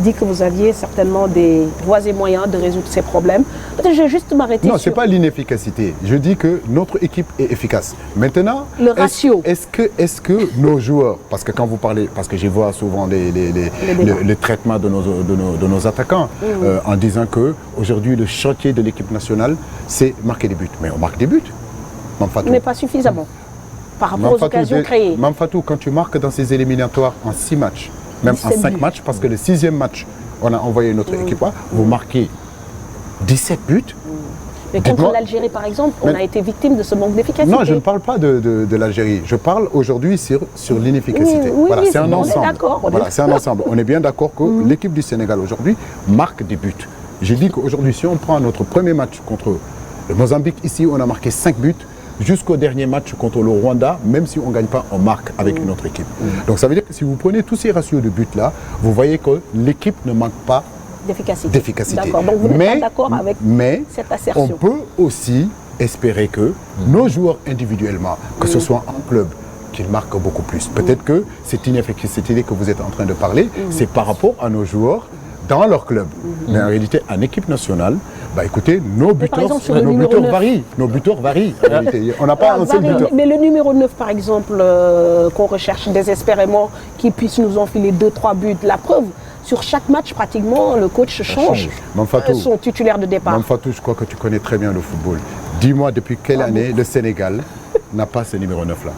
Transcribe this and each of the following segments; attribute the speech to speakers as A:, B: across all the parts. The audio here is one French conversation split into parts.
A: dit que vous aviez certainement des voies et moyens de résoudre ces problèmes. Peut-être je vais juste m'arrêter sur...
B: Non, ce n'est pas l'inefficacité. Je dis que notre équipe est efficace. Maintenant,
A: le ratio.
B: Est-ce que nos joueurs, parce que quand vous parlez, parce que je vois souvent les traitements de nos attaquants, en disant qu'aujourd'hui, le chantier de l'équipe nationale, c'est marquer des buts. Mais on marque des buts.
A: Mais pas suffisamment. Par rapport aux occasions créées.
B: Mamfatou, quand tu marques dans ces éliminatoires en 6 matchs, même en 5 matchs, parce que le 6e match, on a envoyé notre équipe, vous marquez 17 buts.
A: Mais contre l'Algérie, par exemple, on a été victime de ce manque d'efficacité.
B: Non, je ne parle pas de l'Algérie. Je parle aujourd'hui sur l'inefficacité. Voilà, c'est un ensemble. Voilà, c'est un ensemble. On est bien d'accord que l'équipe du Sénégal aujourd'hui marque des buts. J'ai dit qu'aujourd'hui, si on prend notre premier match contre le Mozambique, ici, on a marqué 5 buts. Jusqu'au dernier match contre le Rwanda, même si on ne gagne pas, on marque avec notre équipe. Donc ça veut dire que si vous prenez tous ces ratios de buts-là, vous voyez que l'équipe ne manque pas d'efficacité.
A: D'accord, donc vous n'êtes pas d'accord avec cette assertion.
B: On peut aussi espérer que nos joueurs individuellement, que ce soit en club, qu'ils marquent beaucoup plus. Peut-être que cette inefficacité que vous êtes en train de parler, c'est par rapport à nos joueurs dans leur club. Mais en réalité, en équipe nationale, bah écoutez, nos buteurs varient. Nos buteurs varient. En réalité. On n'a pas un seul buteur.
A: Mais le numéro 9, par exemple, qu'on recherche désespérément, qui puisse nous enfiler 2-3 buts, la preuve, sur chaque match, pratiquement, le coach change son titulaire de départ.
B: Mamfatou, je crois que tu connais très bien le football. Dis-moi, depuis quelle année le Sénégal n'a pas ce numéro 9-là?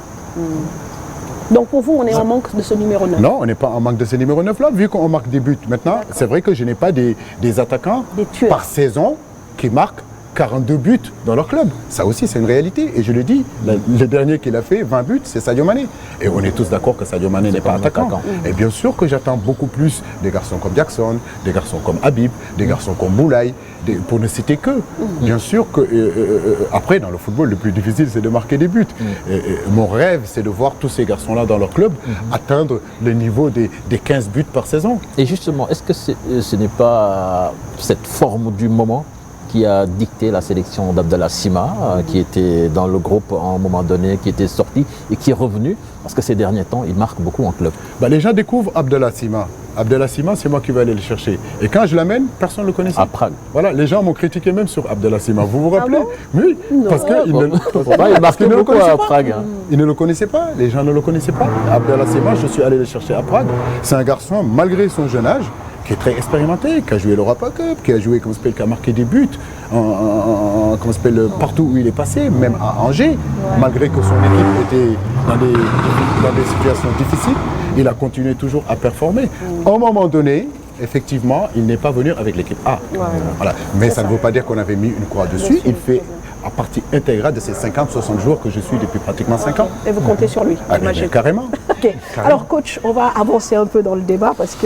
A: Donc pour vous, on est en manque de ce numéro 9?
B: Non, on n'est pas en manque de ce numéro 9-là, vu qu'on marque des buts. Maintenant, c'est vrai que je n'ai pas des attaquants par saison qui marquent 42 buts dans leur club. Ça aussi, c'est une réalité. Et je le dis, le dernier qu'il a fait, 20 buts, c'est Sadio Mané. Et on est tous d'accord que Sadio Mané n'est pas attaquant. Et bien sûr que j'attends beaucoup plus des garçons comme Jackson, des garçons comme Habib, des garçons comme Boulaye, pour ne citer que. Bien sûr que, après, dans le football, le plus difficile, c'est de marquer des buts. Mon rêve, c'est de voir tous ces garçons-là dans leur club atteindre le niveau des 15 buts par saison.
C: Et justement, est-ce que ce n'est pas cette forme du moment qui a dicté la sélection d'Abdallah Sima, qui était dans le groupe à un moment donné, qui était sorti et qui est revenu, parce que ces derniers temps, il marque beaucoup en club.
B: Bah, les gens découvrent Abdallah Sima. Abdallah Sima, c'est moi qui vais aller le chercher. Et quand je l'amène, personne ne le connaissait.
C: À Prague.
B: Voilà, les gens m'ont critiqué même sur Abdallah Sima. Vous vous rappelez? Oui, parce qu'il
C: il marquait beaucoup à Prague.
B: Ils ne le connaissaient pas, les gens ne le connaissaient pas. Abdallah Sima, je suis allé le chercher à Prague. C'est un garçon, malgré son jeune âge, qui est très expérimenté, qui a joué l'Europa Cup, qui a joué, qui a marqué des buts partout où il est passé, même à Angers, malgré que son équipe était dans des situations difficiles, il a continué toujours à performer. À un moment donné, effectivement, il n'est pas venu avec l'équipe A. Voilà. Mais ça ne veut pas dire qu'on avait mis une croix dessus. Il fait à partie intégrale de ces 50-60 jours que je suis depuis pratiquement 5 ans.
A: Et vous comptez sur lui?
B: Carrément.
A: Okay. Alors coach, on va avancer un peu dans le débat parce que